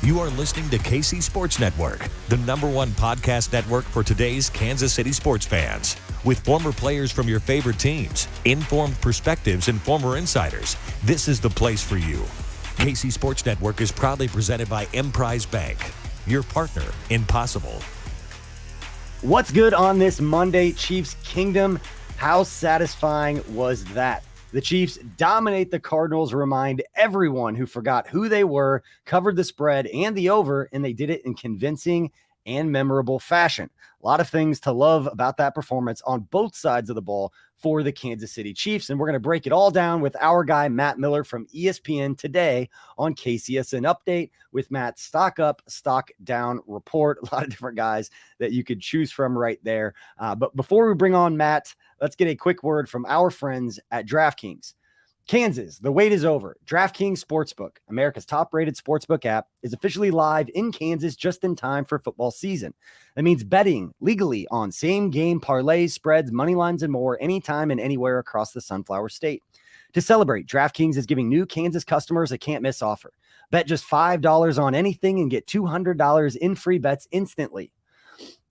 You are listening to KC Sports Network, the #1 podcast network for today's Kansas City sports fans. With former players from your favorite teams, informed perspectives, and former insiders, this is the place for you. KC Sports Network is proudly presented by Emprise Bank, your partner in possible. What's good on this Monday, Chiefs Kingdom? How satisfying was that? The Chiefs dominate the Cardinals, remind everyone who forgot who they were, covered the spread and the over, and they did it in convincing and memorable fashion. A lot of things to love about that performance on both sides of the ball for the Kansas City Chiefs. And we're going to break it all down with our guy, Matt Miller from ESPN today on KCSN Update with Matt's Stock Up, Stock Down report. A lot of different guys that you could choose from right there. But before we bring on Matt, let's get a quick word from our friends at DraftKings. Kansas, the wait is over. DraftKings Sportsbook, America's top-rated sportsbook app, is officially live in Kansas just in time for football season. That means betting legally on same-game parlays, spreads, money lines, and more anytime and anywhere across the Sunflower State. To celebrate, DraftKings is giving new Kansas customers a can't-miss offer. Bet just $5 on anything and get $200 in free bets instantly.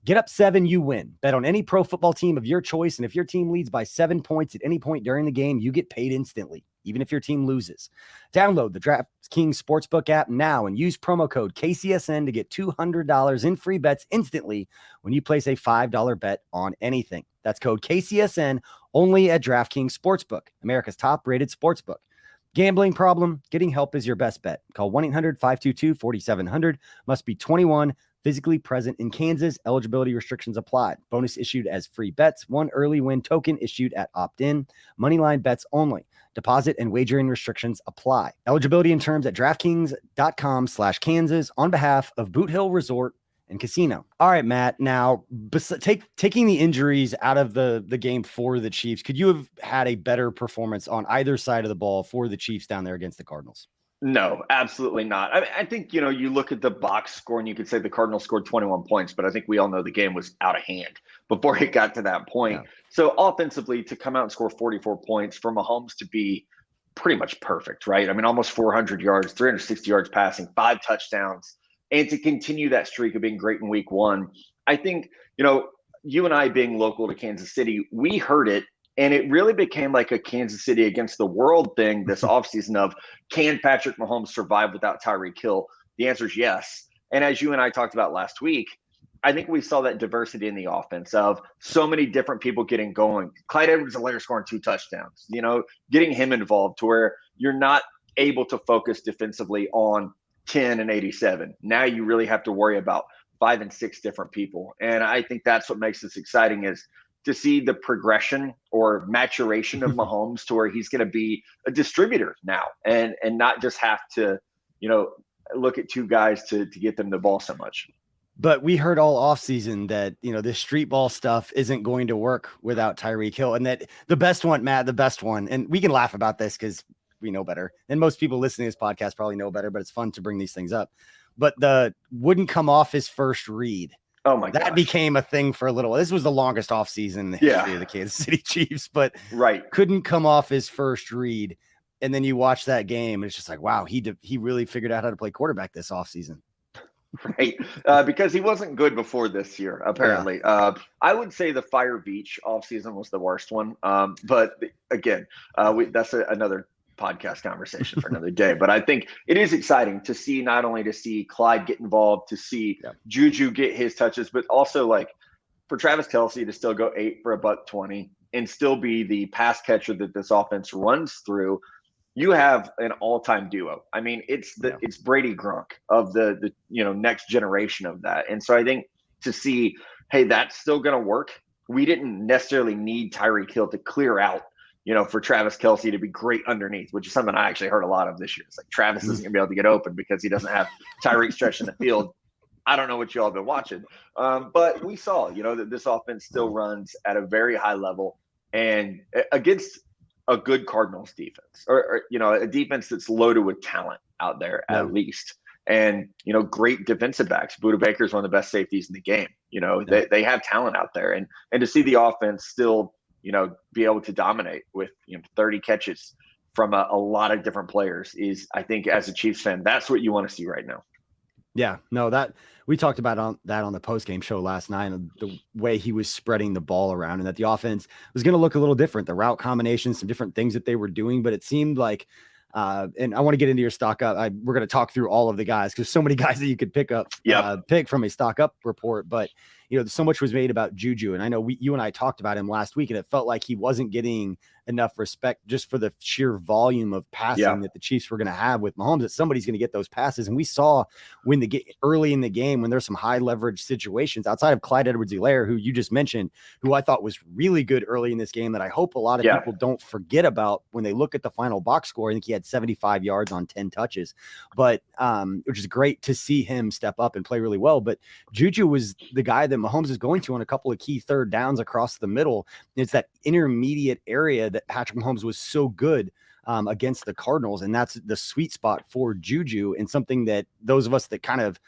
Get up 7, you win. Bet on any pro football team of your choice, and if your team leads by 7 points at any point during the game, you get paid instantly, even if your team loses. Download the DraftKings Sportsbook app now and use promo code KCSN to get $200 in free bets instantly when you place a $5 bet on anything. That's code KCSN only at DraftKings Sportsbook, America's top-rated sportsbook. Gambling problem? Getting help is your best bet. Call 1-800-522-4700. Must be 21, physically present in Kansas. Eligibility restrictions apply. Bonus issued as free bets. 1 early win token issued at opt-in. Moneyline bets only. Deposit and wagering restrictions apply. Eligibility and terms at DraftKings.com/Kansas on behalf of Boot Hill Resort and Casino. All right, Matt. Now, taking the injuries out of the game for the Chiefs, could you have had a better performance on either side of the ball for the Chiefs down there against the Cardinals? No, absolutely not. I think, you look at the box score and you could say the Cardinals scored 21 points, but I think we all know the game was out of hand before it got to that point. Yeah. So offensively, to come out and score 44 points for Mahomes to be pretty much perfect, right? I mean, almost 400 yards, 360 yards passing, 5 touchdowns, and to continue that streak of being great in week 1. I think, you and I being local to Kansas City, we heard it. And it really became like a Kansas City against the world thing this offseason of, can Patrick Mahomes survive without Tyreek Hill? The answer is yes. And as you and I talked about last week, I think we saw that diversity in the offense of so many different people getting going. Clyde Edwards-Helaire scoring 2 touchdowns, getting him involved to where you're not able to focus defensively on 10 and 87. Now you really have to worry about 5 and 6 different people. And I think that's what makes this exciting is to see the progression or maturation of Mahomes to where he's going to be a distributor now and not just have to, look at 2 guys to get them the ball so much. But we heard all offseason that, this street ball stuff isn't going to work without Tyreek Hill, and that the best one, Matt, the best one, and we can laugh about this because we know better. And most people listening to this podcast probably know better, but it's fun to bring these things up. But the wouldn't come off his first read. Oh my god! That became a thing for a little. This was the longest offseason in the history of the Kansas City Chiefs, but couldn't come off his first read. And then you watch that game, and it's just like, wow, he really figured out how to play quarterback this offseason. Right, because he wasn't good before this year, apparently. Yeah. I would say the Fire Beach offseason was the worst one. But again, that's another podcast conversation for another day. But I think it is exciting to see, not only to see Clyde get involved, to see Juju get his touches, but also like for Travis Kelce to still go 8 for $120 and still be the pass catcher that this offense runs through. You have an all-time duo. I mean, it's Brady Gronk of the next generation of that. And so I think to see, hey, that's still going to work. We didn't necessarily need Tyreek Hill to clear out, for Travis Kelce to be great underneath, which is something I actually heard a lot of this year. It's like Travis isn't going to be able to get open because he doesn't have Tyreek stretching the field. I don't know what you all have been watching. But we saw, that this offense still runs at a very high level and against a good Cardinals defense or a defense that's loaded with talent out there at least. And, great defensive backs. Budda Baker is one of the best safeties in the game. They have talent out there. And to see the offense still, be able to dominate with 30 catches from a lot of different players is, I think, as a Chiefs fan, that's what you want to see right now. Yeah, no, that we talked about on the post-game show last night, and the way he was spreading the ball around, and that the offense was going to look a little different. The route combinations, some different things that they were doing, but it seemed like, and I want to get into your stock up. We're going to talk through all of the guys because so many guys that you could pick from a stock up report, but so much was made about Juju, and I know you and I talked about him last week, and it felt like he wasn't getting enough respect just for the sheer volume of passing that the Chiefs were going to have with Mahomes, that somebody's going to get those passes. And we saw when early in the game, when there's some high leverage situations outside of Clyde Edwards-Helaire, who you just mentioned, who I thought was really good early in this game, that I hope a lot of people don't forget about when they look at the final box score. I think he had 75 yards on 10 touches, but which is great to see him step up and play really well. But Juju was the guy that Mahomes is going to on a couple of key third downs across the middle. It's that intermediate area that Patrick Mahomes was so good against the Cardinals, and that's the sweet spot for Juju, and something that those of us that kind of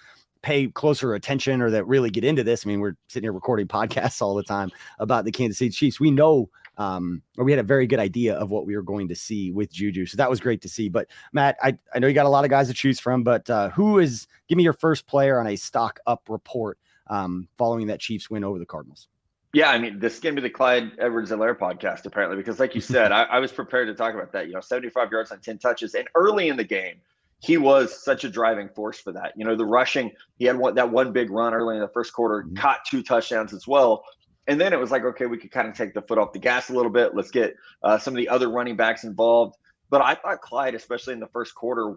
pay closer attention or that really get into this, I mean, we're sitting here recording podcasts all the time about the Kansas City Chiefs. We know, or we had a very good idea of what we were going to see with Juju. So that was great to see. But Matt, I know you got a lot of guys to choose from, but give me your first player on a stock up report following that Chiefs win over the Cardinals. Yeah, I mean, this is going to be the Clyde Edwards-Helaire podcast, apparently, because like you said, I was prepared to talk about that, 75 yards on 10 touches. And early in the game, he was such a driving force for that. The rushing, he had that one big run early in the first quarter, caught 2 touchdowns as well. And then it was like, okay, we could kind of take the foot off the gas a little bit. Let's get some of the other running backs involved. But I thought Clyde, especially in the first quarter,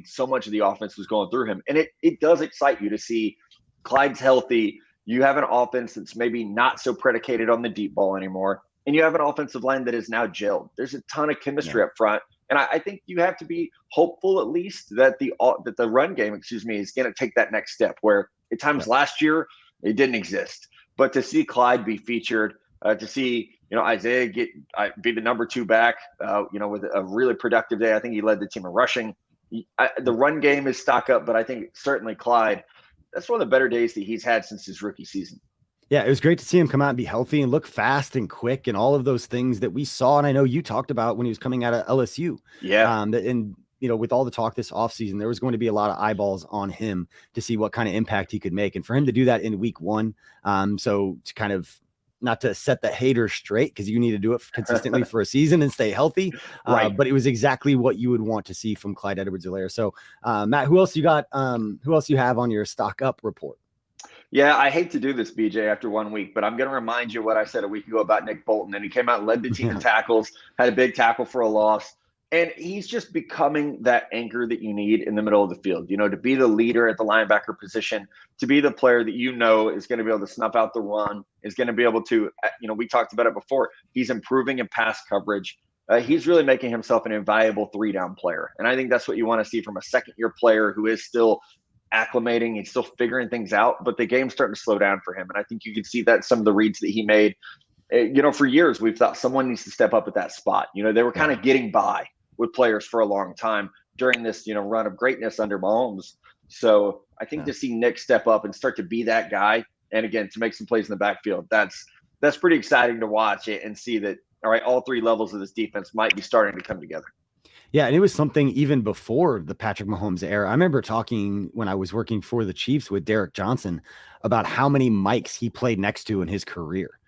so much of the offense was going through him. And it does excite you to see Clyde's healthy. You have an offense that's maybe not so predicated on the deep ball anymore. And you have an offensive line that is now gelled. There's a ton of chemistry up front. And I think you have to be hopeful, at least, that the run game, is going to take that next step, where at times last year it didn't exist. But to see Clyde be featured, to see Isaiah be the number 2 back, with a really productive day. I think he led the team in rushing. The run game is stock up, but I think certainly Clyde, that's one of the better days that he's had since his rookie season. Yeah, it was great to see him come out and be healthy and look fast and quick and all of those things that we saw. And I know you talked about when he was coming out of LSU. Yeah. And with all the talk this offseason, there was going to be a lot of eyeballs on him to see what kind of impact he could make. And for him to do that in week 1, so to kind of, not to set the haters straight, because you need to do it consistently for a season and stay healthy. Right. But it was exactly what you would want to see from Clyde Edwards-Helaire. So Matt, who else you got? Who else you have on your stock up report? Yeah, I hate to do this, BJ, after 1 week, but I'm going to remind you what I said a week ago about Nick Bolton. And he came out and led the team in tackles, had a big tackle for a loss. And he's just becoming that anchor that you need in the middle of the field, to be the leader at the linebacker position, to be the player that is going to be able to snuff out the run, is going to be able to, we talked about it before. He's improving in pass coverage. He's really making himself an invaluable 3-down player. And I think that's what you want to see from a second-year player who is still acclimating and still figuring things out, but the game's starting to slow down for him. And I think you can see that in some of the reads that he made. For years, we've thought someone needs to step up at that spot. They were kind of getting by with players for a long time during this, run of greatness under Mahomes. So I think to see Nick step up and start to be that guy, and again, to make some plays in the backfield, that's pretty exciting to watch it and see that, all right, all 3 levels of this defense might be starting to come together. Yeah, and it was something even before the Patrick Mahomes era. I remember talking when I was working for the Chiefs with Derek Johnson about how many mics he played next to in his career.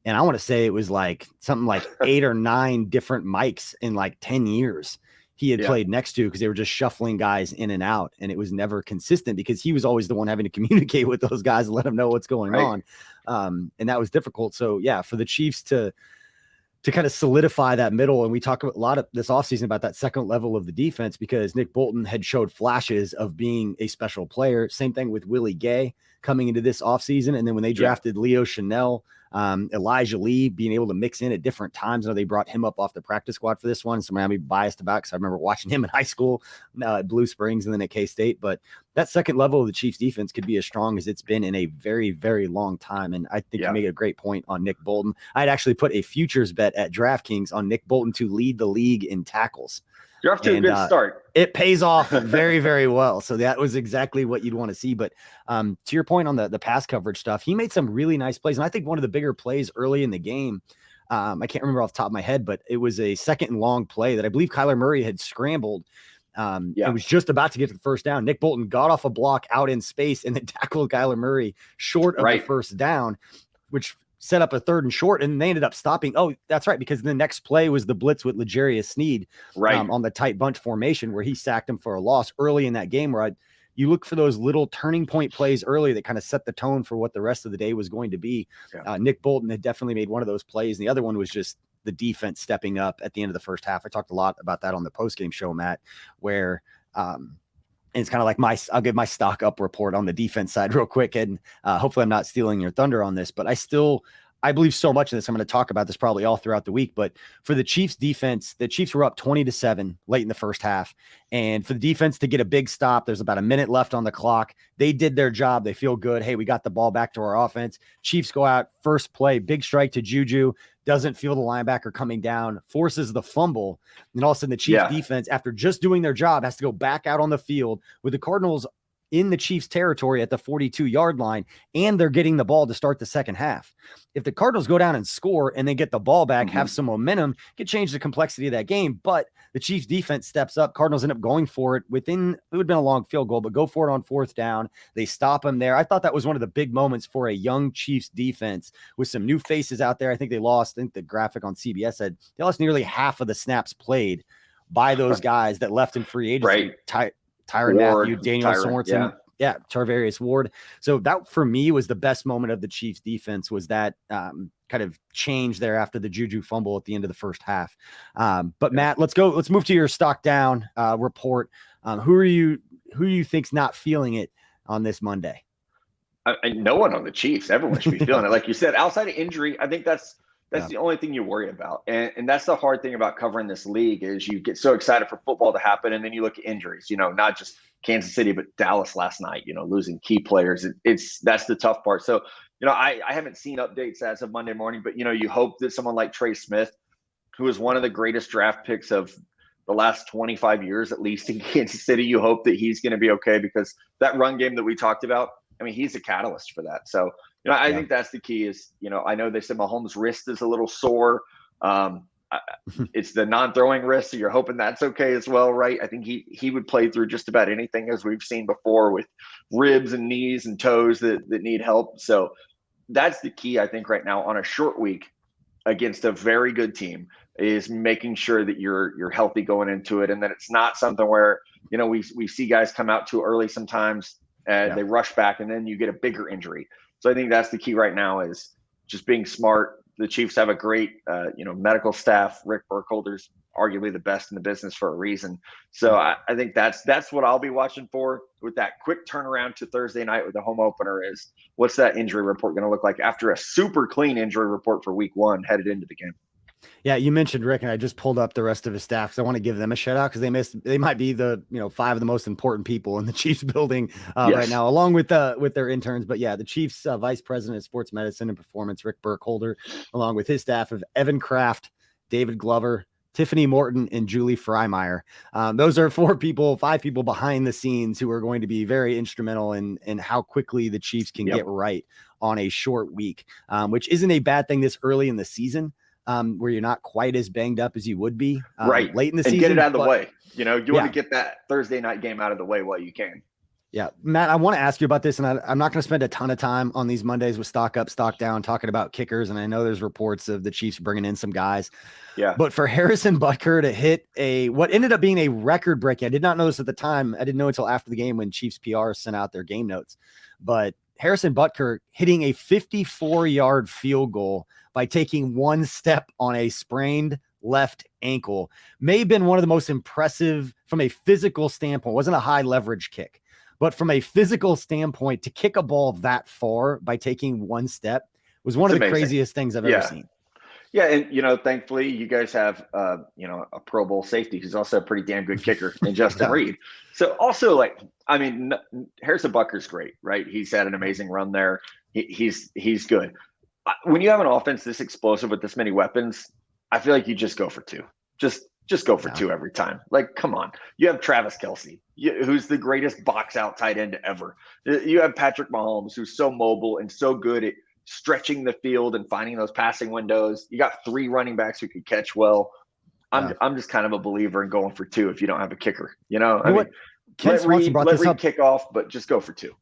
And I want to say it was like something like 8 or 9 different mics in like 10 years he had played next to, because they were just shuffling guys in and out. And it was never consistent because he was always the one having to communicate with those guys and let them know what's going on. And that was difficult. So, yeah, for the Chiefs to kind of solidify that middle. And we talk a lot of this offseason about that second level of the defense, because Nick Bolton had showed flashes of being a special player. Same thing with Willie Gay coming into this offseason. And then when they drafted Leo Chanel, Elijah Lee being able to mix in at different times. I know they brought him up off the practice squad for this one. So I'm biased about, because I remember watching him in high school at Blue Springs and then at K-State. But that second level of the Chiefs defense could be as strong as it's been in a very, very long time. And I think you make a great point on Nick Bolton. I'd actually put a futures bet at DraftKings on Nick Bolton to lead the league in tackles. You're off to a good start. It pays off very, very well. So that was exactly what you'd want to see. But to your point on the pass coverage stuff, he made some really nice plays. And I think one of the bigger plays early in the game, I can't remember off the top of my head, but it was a 2nd and long play that I believe Kyler Murray had scrambled. It was just about to get to the first down. Nick Bolton got off a block out in space and then tackled Kyler Murray short of the first down, which set up a 3rd and short, and they ended up stopping. Oh, that's right, because the next play was the blitz with L'Jarius Sneed on the tight bunch formation where he sacked him for a loss early in that game, where you look for those little turning point plays early that kind of set the tone for what the rest of the day was going to be. Nick Bolton had definitely made one of those plays, and the other one was just the defense stepping up at the end of the first half. I talked a lot about that on the postgame show, Matt, where and it's kind of like I'll give my stock up report on the defense side real quick. And hopefully I'm not stealing your thunder on this, but I believe so much in this. I'm going to talk about this probably all throughout the week, but for the Chiefs defense, the Chiefs were up 20-7 late in the first half. And for the defense to get a big stop, there's about a minute left on the clock. They did their job. They feel good. Hey, we got the ball back to our offense. Chiefs go out, first play, big strike to Juju, doesn't feel the linebacker coming down, forces the fumble. And all of a sudden the Chiefs defense, after just doing their job, has to go back out on the field with the Cardinals in the Chiefs territory at the 42-yard line, and they're getting the ball to start the second half. If the Cardinals go down and score and they get the ball back, have some momentum, could change the complexity of that game. But the Chiefs defense steps up. Cardinals end up going for it it would have been a long field goal, but go for it on 4th down. They stop him there. I thought that was one of the big moments for a young Chiefs defense with some new faces out there. I think the graphic on CBS said they lost nearly half of the snaps played by those guys that left in free agency. Tyrann Mathieu, Daniel Sorensen, Tarvarius Ward. So that for me was the best moment of the Chiefs defense, was that kind of change there after the Juju fumble at the end of the first half. But Matt, let's move to your stock down report. Who you think's not feeling it on this Monday? No one on the Chiefs. Everyone should be feeling it. Like you said, outside of injury, I think that's the only thing you worry about. And that's the hard thing about covering this league, is you get so excited for football to happen, and then you look at injuries, not just Kansas City, but Dallas last night, losing key players. That's the tough part. So, I haven't seen updates as of Monday morning, but, you hope that someone like Trey Smith, who is one of the greatest draft picks of the last 25 years, at least in Kansas City, you hope that he's going to be okay, because that run game that we talked about, he's a catalyst for that. So, I think that's the key is, I know they said Mahomes' wrist is a little sore. It's the non-throwing wrist, so you're hoping that's okay as well, right? I think he would play through just about anything, as we've seen before, with ribs and knees and toes that need help. So that's the key, I think, right now on a short week against a very good team, is making sure that you're healthy going into it, and that it's not something where, we see guys come out too early sometimes and they rush back, and then you get a bigger injury. So I think that's the key right now, is just being smart. The Chiefs have a great, medical staff. Rick Burkholder's arguably the best in the business for a reason. So I think that's what I'll be watching for with that quick turnaround to Thursday night with the home opener, is what's that injury report going to look like after a super clean injury report for week 1 headed into the game. Yeah, you mentioned Rick, and I just pulled up the rest of his staff because I want to give them a shout out, because they might be the 5 of the most important people in the Chiefs building right now, along with their interns. But yeah, the Chiefs Vice President of Sports Medicine and Performance, Rick Burkholder, along with his staff of Evan Kraft, David Glover, Tiffany Morton, and Julie Freimeyer. Those are 5 people behind the scenes who are going to be very instrumental in how quickly the Chiefs can get right on a short week, which isn't a bad thing this early in the season. Where you're not quite as banged up as you would be late in the season. Get it out of the way. You want to get that Thursday night game out of the way while you can. Yeah, Matt, I want to ask you about this, and I'm not going to spend a ton of time on these Mondays with stock up, stock down, talking about kickers, and I know there's reports of the Chiefs bringing in some guys. Yeah. But for Harrison Butker to hit what ended up being a record breaking, I did not notice at the time. I didn't know until after the game when Chiefs PR sent out their game notes. But Harrison Butker hitting a 54-yard field goal by taking one step on a sprained left ankle may have been one of the most impressive from a physical standpoint. It wasn't a high leverage kick, but from a physical standpoint, to kick a ball that far by taking one step was one of the craziest things I've ever seen. Yeah. And, thankfully you guys have, a Pro Bowl safety who's also a pretty damn good kicker in Justin Reed. So also Harrison Butker's great, right? He's had an amazing run there. He's good. When you have an offense this explosive with this many weapons, I feel like you just go for 2. Just go for 2 every time. Like, come on. You have Travis Kelce, who's the greatest box out tight end ever. You have Patrick Mahomes, who's so mobile and so good at stretching the field and finding those passing windows. You got 3 running backs who could catch well. I'm just kind of a believer in going for 2 if you don't have a kicker. You know, I mean, Ken Swanson brought this up. Kick off, but just go for 2.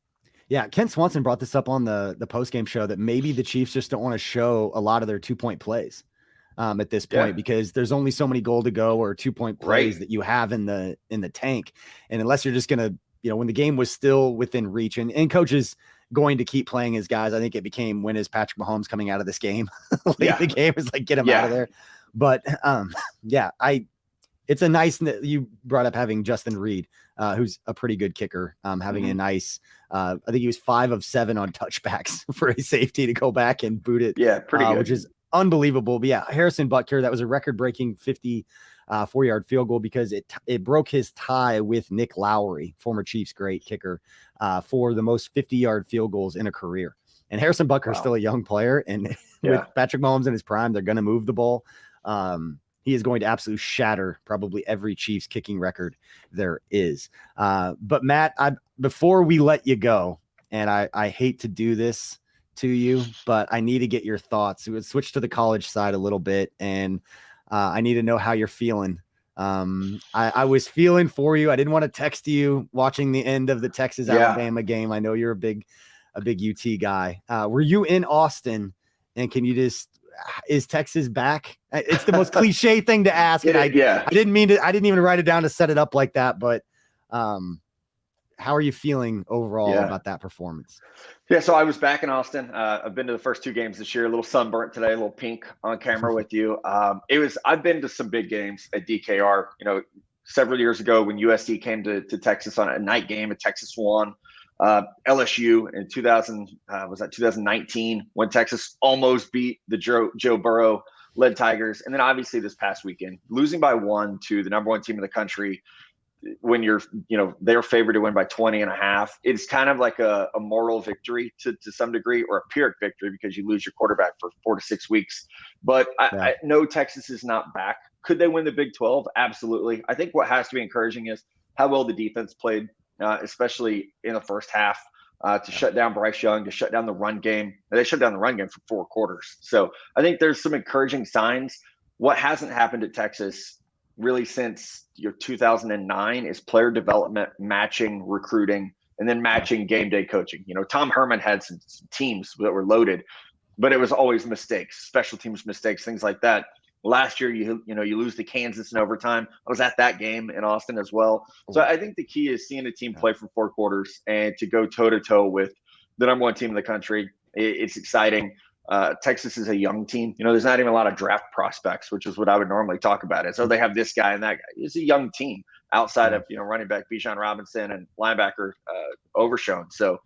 Yeah, Ken Swanson brought this up on the post-game show that maybe the Chiefs just don't want to show a lot of their 2-point plays at this point because there's only so many goal to go or 2-point plays that you have in the tank. And unless you're just going to, when the game was still within reach and coaches going to keep playing his guys, I think it became when is Patrick Mahomes coming out of this game? The game is like, get him out of there. But it's a nice, you brought up having Justin Reed, who's a pretty good kicker, having a nice, I think he was 5 of 7 on touchbacks for a safety to go back and boot it. Yeah, pretty good. Which is unbelievable. But yeah, Harrison Butker, that was a record-breaking 54-yard field goal because it broke his tie with Nick Lowry, former Chiefs great kicker, for the most 50-yard field goals in a career. And Harrison Butker is still a young player, and with Patrick Mahomes in his prime, they're going to move the ball. He is going to absolutely shatter probably every Chiefs kicking record there is. But Matt, before we let you go, and I hate to do this to you, but I need to get your thoughts. We would switch to the college side a little bit, and I need to know how you're feeling. I was feeling for you. I didn't want to text you watching the end of the Texas-Alabama game. I know you're a big UT guy. Were you in Austin, and can you is Texas back? It's the most cliche thing to ask. And I didn't mean to, I didn't even write it down to set it up like that, but how are you feeling overall about that performance? Yeah, so I was back in Austin. I've been to the first 2 games this year, a little sunburnt today, a little pink on camera with you. I've been to some big games at DKR, several years ago when USC came to Texas on a night game, and Texas won. LSU in 2019 when Texas almost beat the Joe Burrow led Tigers. And then obviously this past weekend, losing by 1 to the number 1 team in the country when they're favored to win by 20.5. It's kind of like a moral victory to some degree, or a Pyrrhic victory because you lose your quarterback for 4 to 6 weeks. But I know Texas is not back. Could they win the Big 12? Absolutely. I think what has to be encouraging is how well the defense played. Especially in the first half, to shut down Bryce Young, to shut down the run game. They shut down the run game for 4 quarters. So I think there's some encouraging signs. What hasn't happened at Texas really since 2009 is player development, matching recruiting, and then matching game day coaching. Tom Herman had some teams that were loaded, but it was always mistakes, special teams mistakes, things like that. Last year, you lose to Kansas in overtime. I was at that game in Austin as well. So I think the key is seeing a team play for 4 quarters and to go toe-to-toe with the number 1 team in the country. It's exciting. Texas is a young team. There's not even a lot of draft prospects, which is what I would normally talk about. So they have this guy and that guy. It's a young team outside of running back Bijan Robinson and linebacker Overshown. So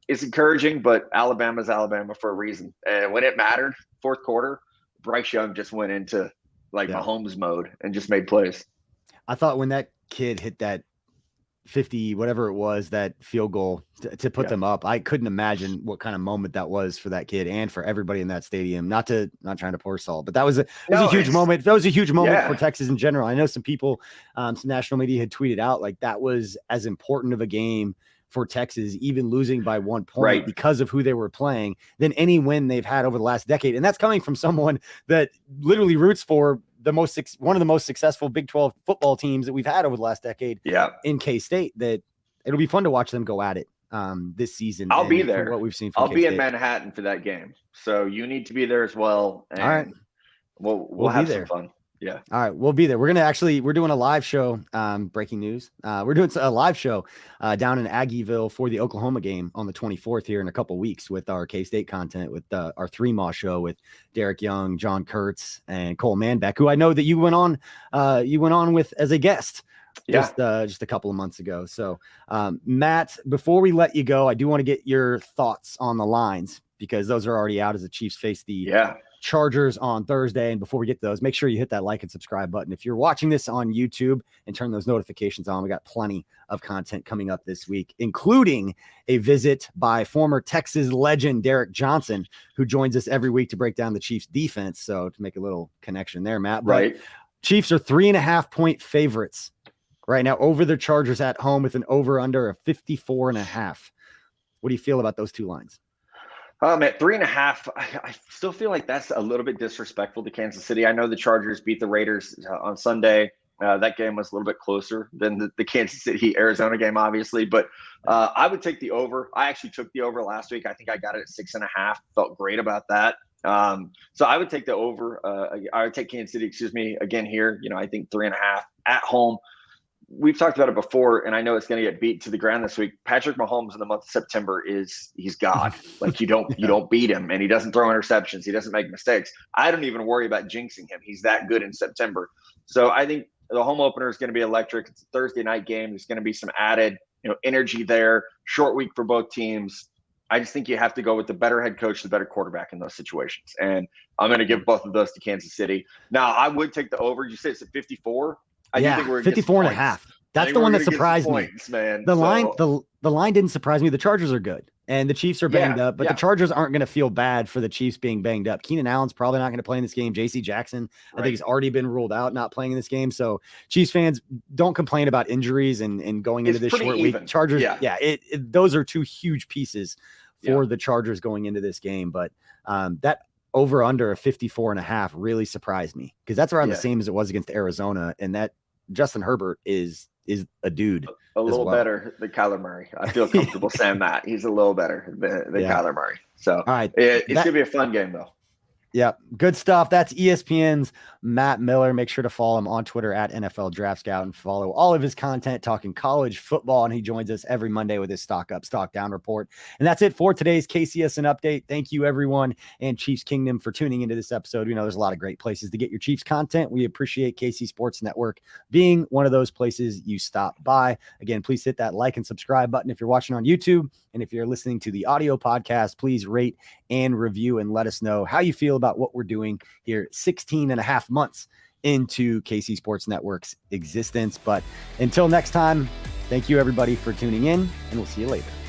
it's encouraging, but Alabama's Alabama for a reason. And when it mattered, 4th quarter, Bryce Young just went into Mahomes mode and just made plays. I thought when that kid hit that 50, whatever it was, that field goal to put them up, I couldn't imagine what kind of moment that was for that kid and for everybody in that stadium. Not trying to pour salt, but that was a huge moment. That was a huge moment for Texas in general. I know some people, some national media had tweeted out like that was as important of a game for Texas, even losing by 1 point because of who they were playing, than any win they've had over the last decade. And that's coming from someone that literally roots for one of the most successful Big 12 football teams that we've had over the last decade in K-State. That it'll be fun to watch them go at it this season. I'll be there. What we've seen from I'll be in Manhattan for that game. So you need to be there as well. And all right. We'll have some fun. Yeah. All right. We'll be there. We're doing a live show. Breaking news. We're doing a live show down in Aggieville for the Oklahoma game on the 24th here in a couple weeks with our K-State content, with our 3-Maw show with Derek Young, John Kurtz, and Cole Manbeck, who I know that you went on with as a guest just a couple of months ago. So Matt, before we let you go, I do want to get your thoughts on the lines because those are already out as the Chiefs face the Chargers on Thursday. And before we get to those, make sure you hit that like and subscribe button. If you're watching this on YouTube, and turn those notifications on. We got plenty of content coming up this week, including a visit by former Texas legend Derek Johnson, who joins us every week to break down the Chiefs defense. So to make a little connection there, Matt, but Chiefs are 3.5-point favorites right now over the Chargers at home with an over under of 54.5. What do you feel about those two lines? At 3.5, I still feel like that's a little bit disrespectful to Kansas City. I know the Chargers beat the Raiders on Sunday. That game was a little bit closer than the Kansas City Arizona game, obviously. But I would take the over. I actually took the over last week. I think I got it at 6.5. Felt great about that. So I would take the over. I would take Kansas City, again here. I think 3.5 at home. We've talked about it before, and I know it's going to get beat to the ground this week. Patrick Mahomes in the month of September he's God. Like you don't beat him, and he doesn't throw interceptions. He doesn't make mistakes. I don't even worry about jinxing him. He's that good in September. So I think the home opener is going to be electric. It's a Thursday night game. There's going to be some added, energy there. Short week for both teams. I just think you have to go with the better head coach, the better quarterback in those situations. And I'm going to give both of those to Kansas City. Now, I would take the over. You said it's at 54. I do think we're 54.5. That's the one that surprised me. Man. The line didn't surprise me. The Chargers are good, and the Chiefs are banged up, but the Chargers aren't going to feel bad for the Chiefs being banged up. Keenan Allen's probably not going to play in this game. J.C. Jackson, I think, he's already been ruled out, not playing in this game. So Chiefs fans, don't complain about injuries and going into this short week. Chargers, those are two huge pieces for the Chargers going into this game. But that over under a 54.5 really surprised me, because that's around the same as it was against Arizona, and that Justin Herbert is a dude. A little better than Kyler Murray. I feel comfortable saying that. He's a little better than Kyler Murray. So all right, it's going to be a fun game, though. Yeah, good stuff. That's ESPN's Matt Miller. Make sure to follow him on Twitter at NFL Draft Scout and follow all of his content talking college football. And he joins us every Monday with his Stock Up, Stock Down report. And that's it for today's KCSN update. Thank you, everyone, and Chiefs Kingdom for tuning into this episode. We know there's a lot of great places to get your Chiefs content. We appreciate KC Sports Network being one of those places you stop by. Again, please hit that like and subscribe button if you're watching on YouTube. And if you're listening to the audio podcast, please rate and review and let us know how you feel about what we're doing here 16 and a half months into KC Sports Network's existence. But until next time, thank you everybody for tuning in, and we'll see you later.